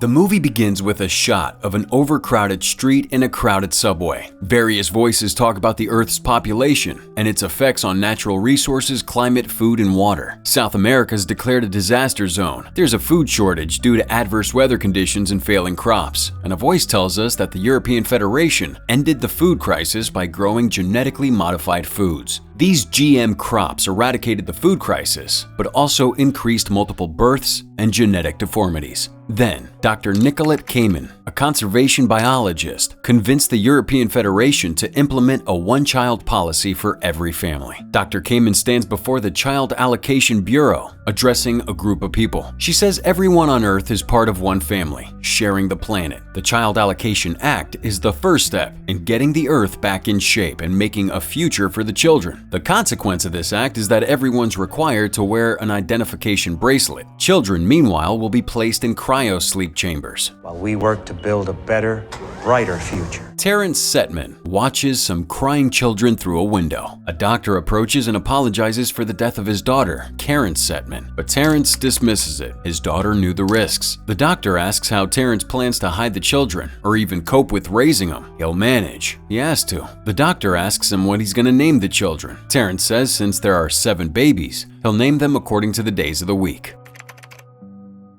The movie begins with a shot of an overcrowded street in a crowded subway. Various voices talk about the Earth's population and its effects on natural resources, climate, food, and water. South America is declared a disaster zone. There's a food shortage due to adverse weather conditions and failing crops. And a voice tells us that the European Federation ended the food crisis by growing genetically modified foods. These GM crops eradicated the food crisis, but also increased multiple births and genetic deformities. Then, Dr. Nicolette Kamen, a conservation biologist, convinced the European Federation to implement a one-child policy for every family. Dr. Kamen stands before the Child Allocation Bureau, addressing a group of people. She says everyone on Earth is part of one family, sharing the planet. The Child Allocation Act is the first step in getting the Earth back in shape and making a future for the children. The consequence of this act is that everyone's required to wear an identification bracelet. Children, meanwhile, will be placed in cryo-sleep chambers, while we work to build a better, brighter future. Terrence Setman watches some crying children through a window. A doctor approaches and apologizes for the death of his daughter, Karen Setman, but Terrence dismisses it. His daughter knew the risks. The doctor asks how Terrence plans to hide the children, or even cope with raising them. He'll manage. He has to. The doctor asks him what he's going to name the children. Terrence says since there are 7 babies, he'll name them according to the days of the week.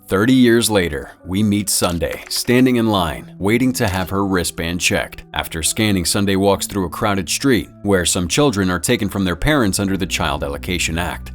30 years later, we meet Sunday, standing in line, waiting to have her wristband checked. After scanning, Sunday walks through a crowded street, where some children are taken from their parents under the Child Allocation Act.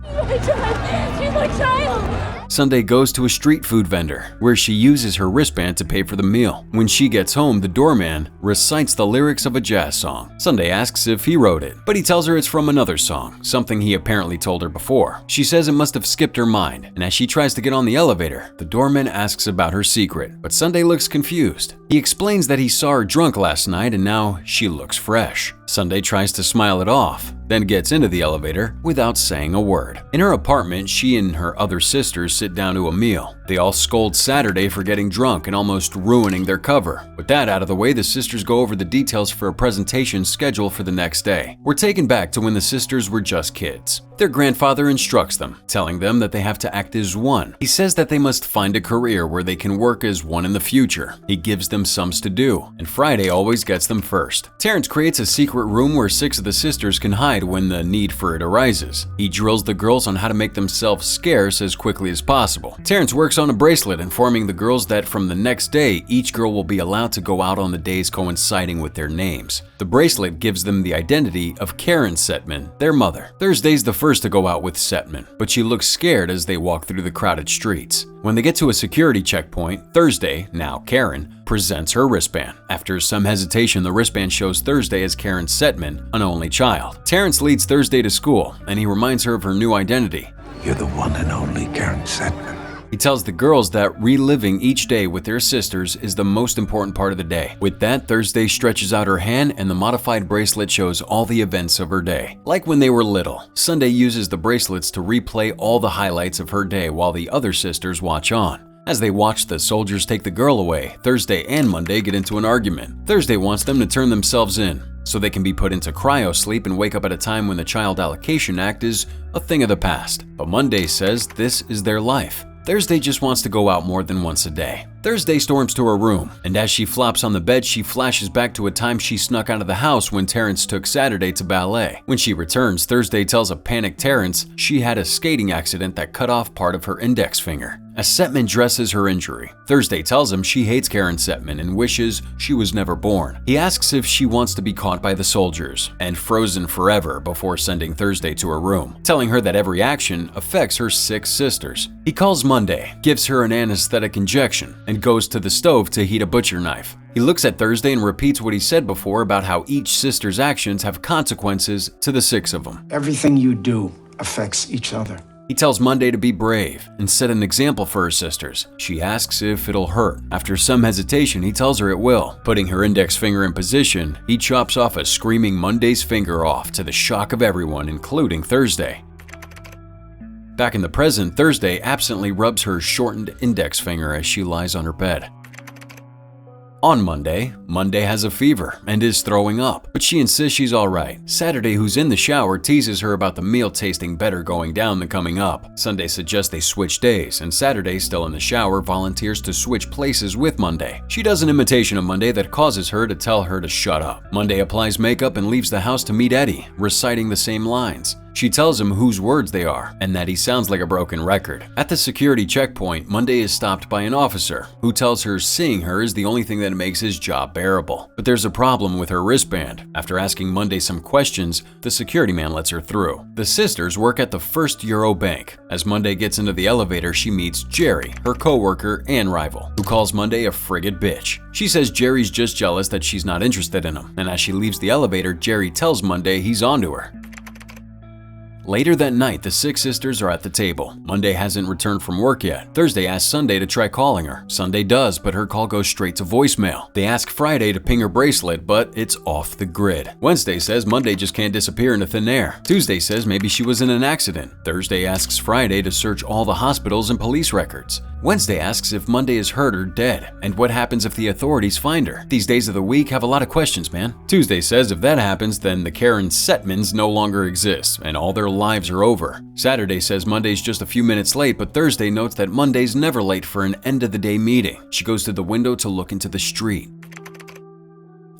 She's my child! Sunday goes to a street food vendor, where she uses her wristband to pay for the meal. When she gets home, the doorman recites the lyrics of a jazz song. Sunday asks if he wrote it, but he tells her it's from another song, something he apparently told her before. She says it must have skipped her mind, and as she tries to get on the elevator, the doorman asks about her secret, but Sunday looks confused. He explains that he saw her drunk last night and now she looks fresh. Sunday tries to smile it off, then gets into the elevator without saying a word. In her apartment, she and her other sisters sit down to a meal. They all scold Saturday for getting drunk and almost ruining their cover. With that out of the way, the sisters go over the details for a presentation scheduled for the next day. We're taken back to when the sisters were just kids. Their grandfather instructs them, telling them that they have to act as one. He says that they must find a career where they can work as one in the future. He gives them sums to do, and Friday always gets them first. Terrence creates a secret room where 6 of the sisters can hide when the need for it arises. He drills the girls on how to make themselves scarce as quickly as possible. Terrence works on a bracelet informing the girls that from the next day, each girl will be allowed to go out on the days coinciding with their names. The bracelet gives them the identity of Karen Setman, their mother. Thursday's the first to go out with Setman, but she looks scared as they walk through the crowded streets. When they get to a security checkpoint, Thursday, now Karen, presents her wristband. After some hesitation, the wristband shows Thursday as Karen Setman, an only child. Terrence leads Thursday to school, and he reminds her of her new identity. You're the one and only Karen Setman. He tells the girls that reliving each day with their sisters is the most important part of the day. With that, Thursday stretches out her hand and the modified bracelet shows all the events of her day. Like when they were little, Sunday uses the bracelets to replay all the highlights of her day while the other sisters watch on. As they watch the soldiers take the girl away, Thursday and Monday get into an argument. Thursday wants them to turn themselves in, so they can be put into cryo sleep and wake up at a time when the Child Allocation Act is a thing of the past. But Monday says this is their life. Thursday just wants to go out more than once a day. Thursday storms to her room, and as she flops on the bed, she flashes back to a time she snuck out of the house when Terrence took Saturday to ballet. When she returns, Thursday tells a panicked Terrence she had a skating accident that cut off part of her index finger. As Setman dresses her injury, Thursday tells him she hates Karen Setman and wishes she was never born. He asks if she wants to be caught by the soldiers and frozen forever before sending Thursday to her room, telling her that every action affects her 6 sisters. He calls Monday, gives her an anesthetic injection, and goes to the stove to heat a butcher knife. He looks at Thursday and repeats what he said before about how each sister's actions have consequences to the 6 of them. Everything you do affects each other. He tells Monday to be brave and set an example for her sisters. She asks if it'll hurt. After some hesitation, he tells her it will. Putting her index finger in position, he chops off a screaming Monday's finger off to the shock of everyone, including Thursday. Back in the present, Thursday absently rubs her shortened index finger as she lies on her bed. On Monday, Monday has a fever and is throwing up, but she insists she's alright. Saturday, who's in the shower, teases her about the meal tasting better going down than coming up. Sunday suggests they switch days, and Saturday, still in the shower, volunteers to switch places with Monday. She does an imitation of Monday that causes her to tell her to shut up. Monday applies makeup and leaves the house to meet Eddie, reciting the same lines. She tells him whose words they are and that he sounds like a broken record. At the security checkpoint, Monday is stopped by an officer who tells her seeing her is the only thing that makes his job bearable. But there's a problem with her wristband. After asking Monday some questions, the security man lets her through. The sisters work at the First Euro Bank. As Monday gets into the elevator, she meets Jerry, her co-worker and rival, who calls Monday a friggin' bitch. She says Jerry's just jealous that she's not interested in him, and as she leaves the elevator, Jerry tells Monday he's onto her. Later that night, the six sisters are at the table. Monday hasn't returned from work yet. Thursday asks Sunday to try calling her. Sunday does, but her call goes straight to voicemail. They ask Friday to ping her bracelet, but it's off the grid. Wednesday says Monday just can't disappear into thin air. Tuesday says maybe she was in an accident. Thursday asks Friday to search all the hospitals and police records. Wednesday asks if Monday is hurt or dead, and what happens if the authorities find her. These days of the week have a lot of questions, man. Tuesday says if that happens, then the Karen Setmans no longer exist, and all their lives are over. Saturday says Monday's just a few minutes late, but Thursday notes that Monday's never late for an end-of-the-day meeting. She goes to the window to look into the street.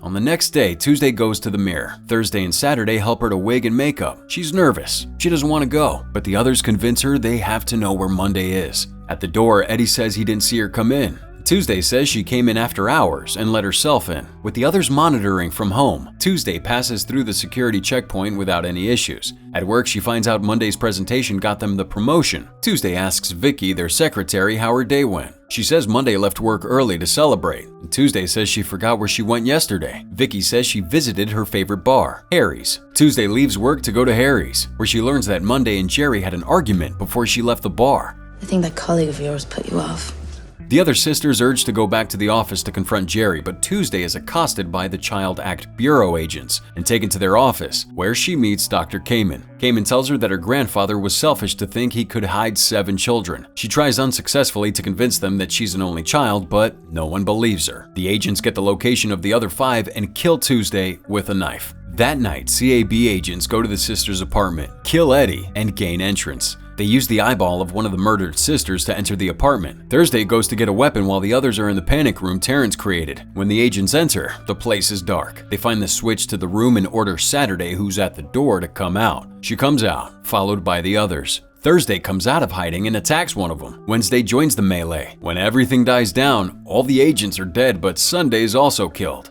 On the next day, Tuesday goes to the mirror. Thursday and Saturday help her to wig and makeup. She's nervous. She doesn't want to go, but the others convince her they have to know where Monday is. At the door, Eddie says he didn't see her come in. Tuesday says she came in after hours and let herself in, with the others monitoring from home. Tuesday passes through the security checkpoint without any issues. At work, she finds out Monday's presentation got them the promotion. Tuesday asks Vicky, their secretary, how her day went. She says Monday left work early to celebrate. Tuesday says she forgot where she went yesterday. Vicky says she visited her favorite bar, Harry's. Tuesday leaves work to go to Harry's, where she learns that Monday and Jerry had an argument before she left the bar. I think that colleague of yours put you off. The other sisters urge to go back to the office to confront Jerry, but Tuesday is accosted by the Child Act Bureau agents and taken to their office, where she meets Dr. Kamen. Kamen tells her that her grandfather was selfish to think he could hide 7 children. She tries unsuccessfully to convince them that she's an only child, but no one believes her. The agents get the location of the other 5 and kill Tuesday with a knife. That night, CAB agents go to the sisters' apartment, kill Eddie, and gain entrance. They use the eyeball of one of the murdered sisters to enter the apartment. Thursday goes to get a weapon while the others are in the panic room Terrence created. When the agents enter, the place is dark. They find the switch to the room and order Saturday, who's at the door, to come out. She comes out, followed by the others. Thursday comes out of hiding and attacks one of them. Wednesday joins the melee. When everything dies down, all the agents are dead, but Sunday is also killed.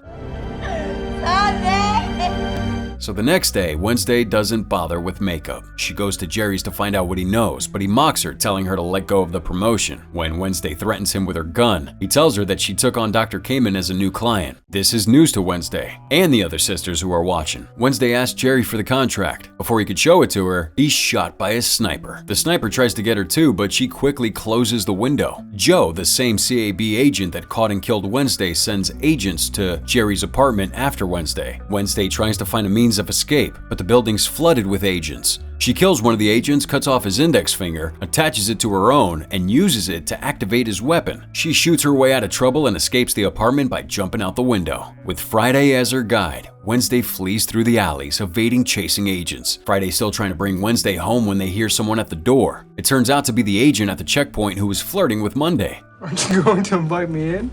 So the next day, Wednesday doesn't bother with makeup. She goes to Jerry's to find out what he knows, but he mocks her, telling her to let go of the promotion. When Wednesday threatens him with her gun, he tells her that she took on Dr. Kamen as a new client. This is news to Wednesday and the other sisters who are watching. Wednesday asks Jerry for the contract. Before he could show it to her, he's shot by a sniper. The sniper tries to get her too, but she quickly closes the window. Joe, the same CAB agent that caught and killed Wednesday, sends agents to Jerry's apartment after Wednesday. Wednesday tries to find a means of escape, but the building's flooded with agents. She kills one of the agents, cuts off his index finger, attaches it to her own, and uses it to activate his weapon. She shoots her way out of trouble and escapes the apartment by jumping out the window. With Friday as her guide, Wednesday flees through the alleys, evading chasing agents. Friday's still trying to bring Wednesday home when they hear someone at the door. It turns out to be the agent at the checkpoint who was flirting with Monday. Aren't you going to invite me in?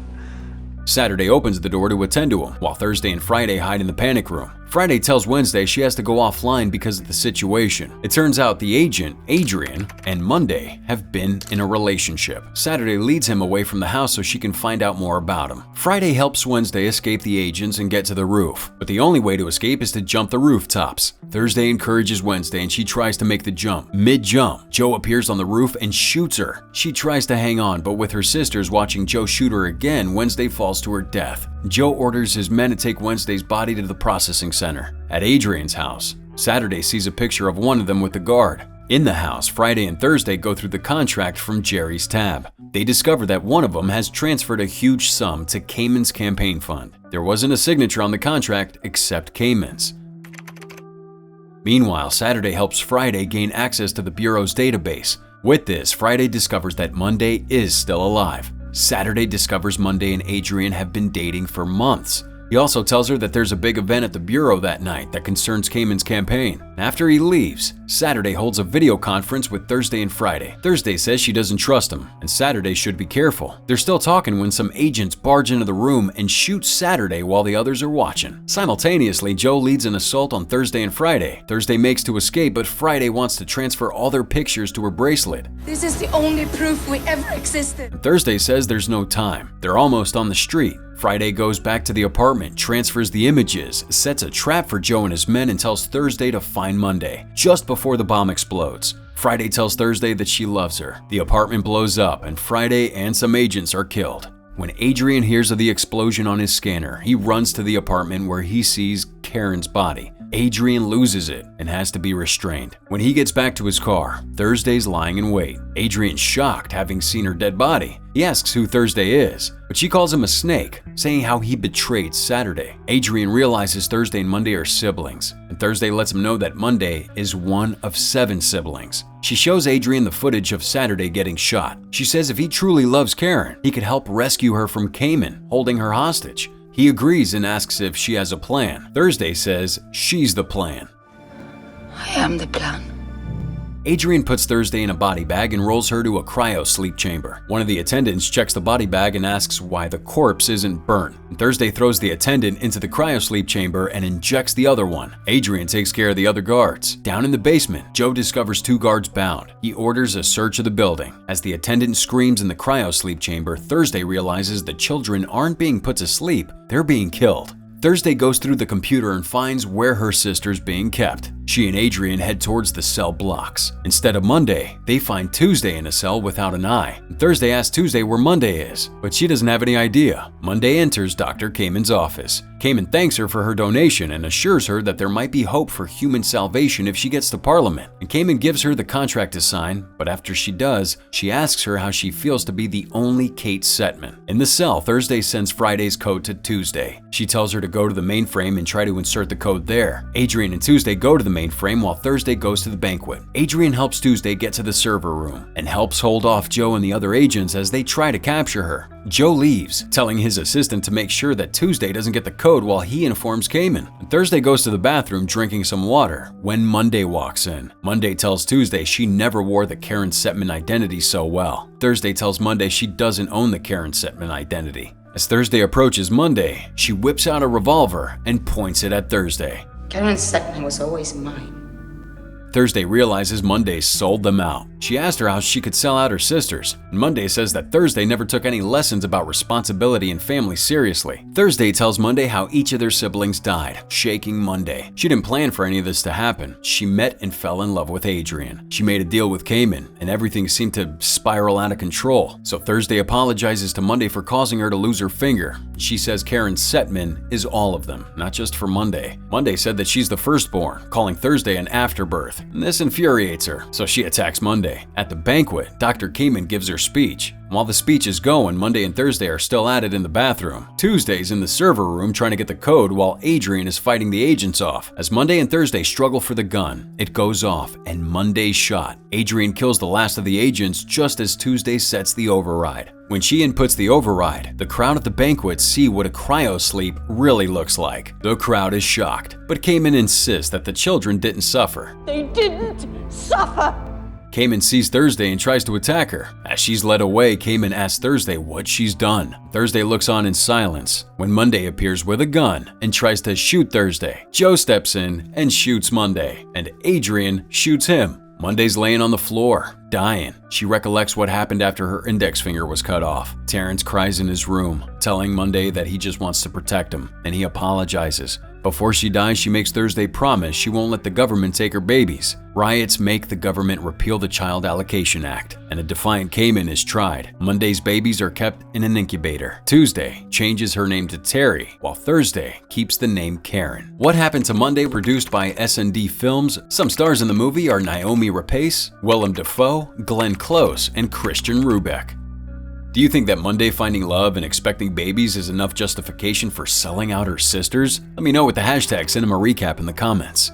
Saturday opens the door to attend to him, while Thursday and Friday hide in the panic room. Friday tells Wednesday she has to go offline because of the situation. It turns out the agent, Adrian, and Monday have been in a relationship. Saturday leads him away from the house so she can find out more about him. Friday helps Wednesday escape the agents and get to the roof, but the only way to escape is to jump the rooftops. Thursday encourages Wednesday and she tries to make the jump. Mid-jump, Joe appears on the roof and shoots her. She tries to hang on, but with her sisters watching Joe shoot her again, Wednesday falls to her death. Joe orders his men to take Wednesday's body to the processing center. At Adrian's house, Saturday sees a picture of one of them with the guard. In the house, Friday and Thursday go through the contract from Jerry's tab. They discover that one of them has transferred a huge sum to Kamen's campaign fund. There wasn't a signature on the contract except Kamen's. Meanwhile, Saturday helps Friday gain access to the Bureau's database. With this, Friday discovers that Monday is still alive. Saturday discovers Monday and Adrian have been dating for months. He also tells her that there's a big event at the bureau that night that concerns Cayman's campaign. After he leaves, Saturday holds a video conference with Thursday and Friday. Thursday says she doesn't trust him, and Saturday should be careful. They're still talking when some agents barge into the room and shoot Saturday while the others are watching. Simultaneously, Joe leads an assault on Thursday and Friday. Thursday makes to escape, but Friday wants to transfer all their pictures to her bracelet. This is the only proof we ever existed. Thursday says there's no time. They're almost on the street. Friday goes back to the apartment, transfers the images, sets a trap for Joe and his men, and tells Thursday to find Monday, just before the bomb explodes. Friday tells Thursday that she loves her. The apartment blows up, and Friday and some agents are killed. When Adrian hears of the explosion on his scanner, he runs to the apartment where he sees Karen's body. Adrian loses it and has to be restrained. When he gets back to his car, Thursday's lying in wait. Adrian's shocked, having seen her dead body. He asks who Thursday is, but she calls him a snake, saying how he betrayed Saturday. Adrian realizes Thursday and Monday are siblings, and Thursday lets him know that Monday is one of 7 siblings. She shows Adrian the footage of Saturday getting shot. She says if he truly loves Karen, he could help rescue her from Cayman, holding her hostage. He agrees and asks if she has a plan. Thursday says she's the plan. I am the plan. Adrian puts Thursday in a body bag and rolls her to a cryo-sleep chamber. One of the attendants checks the body bag and asks why the corpse isn't burnt. Thursday throws the attendant into the cryo-sleep chamber and injects the other one. Adrian takes care of the other guards. Down in the basement, Joe discovers 2 guards bound. He orders a search of the building. As the attendant screams in the cryo-sleep chamber, Thursday realizes the children aren't being put to sleep, they're being killed. Thursday goes through the computer and finds where her sister's being kept. She and Adrian head towards the cell blocks. Instead of Monday, they find Tuesday in a cell without an eye. Thursday asks Tuesday where Monday is, but she doesn't have any idea. Monday enters Dr. Cayman's office. Cayman thanks her for her donation and assures her that there might be hope for human salvation if she gets to Parliament. And Cayman gives her the contract to sign, but after she does, she asks her how she feels to be the only Kate Setman. In the cell, Thursday sends Friday's code to Tuesday. She tells her to go to the mainframe and try to insert the code there. Adrian and Tuesday go to the mainframe while Thursday goes to the banquet. Adrian helps Tuesday get to the server room and helps hold off Joe and the other agents as they try to capture her. Joe leaves, telling his assistant to make sure that Tuesday doesn't get the code while he informs Cayman. Thursday goes to the bathroom drinking some water when Monday walks in. Monday tells Tuesday she never wore the Karen Setman identity so well. Thursday tells Monday she doesn't own the Karen Setman identity. As Thursday approaches Monday, she whips out a revolver and points it at Thursday. Karen Setman was always mine. Thursday realizes Monday sold them out. She asked her how she could sell out her sisters, and Monday says that Thursday never took any lessons about responsibility and family seriously. Thursday tells Monday how each of their siblings died, shaking Monday. She didn't plan for any of this to happen. She met and fell in love with Adrian. She made a deal with Cayman, and everything seemed to spiral out of control. So Thursday apologizes to Monday for causing her to lose her finger. She says Karen Setman is all of them, not just for Monday. Monday said that she's the firstborn, calling Thursday an afterbirth. And this infuriates her, so she attacks Monday. At the banquet, Dr. Cayman gives her speech. While the speech is going, Monday and Thursday are still at it in the bathroom. Tuesday's in the server room trying to get the code while Adrian is fighting the agents off. As Monday and Thursday struggle for the gun, it goes off and Monday's shot. Adrian kills the last of the agents just as Tuesday sets the override. When she inputs the override, the crowd at the banquet see what a cryosleep really looks like. The crowd is shocked, but Cayman insists that the children didn't suffer. They didn't suffer. Cayman sees Thursday and tries to attack her. As she's led away, Cayman asks Thursday what she's done. Thursday looks on in silence when Monday appears with a gun and tries to shoot Thursday. Joe steps in and shoots Monday, and Adrian shoots him. Monday's laying on the floor, dying. She recollects what happened after her index finger was cut off. Terrence cries in his room, telling Monday that he just wants to protect him, and he apologizes. Before she dies, she makes Thursday promise she won't let the government take her babies. Riots make the government repeal the Child Allocation Act, and a defiant Cayman is tried. Monday's babies are kept in an incubator. Tuesday changes her name to Terry, while Thursday keeps the name Karen. What Happened to Monday, produced by S&D Films. Some stars in the movie are Naomi Rapace, Willem Dafoe, Glenn Close, and Christian Rubeck. Do you think that Monday finding love and expecting babies is enough justification for selling out her sisters? Let me know with the hashtag CinemaRecap in the comments.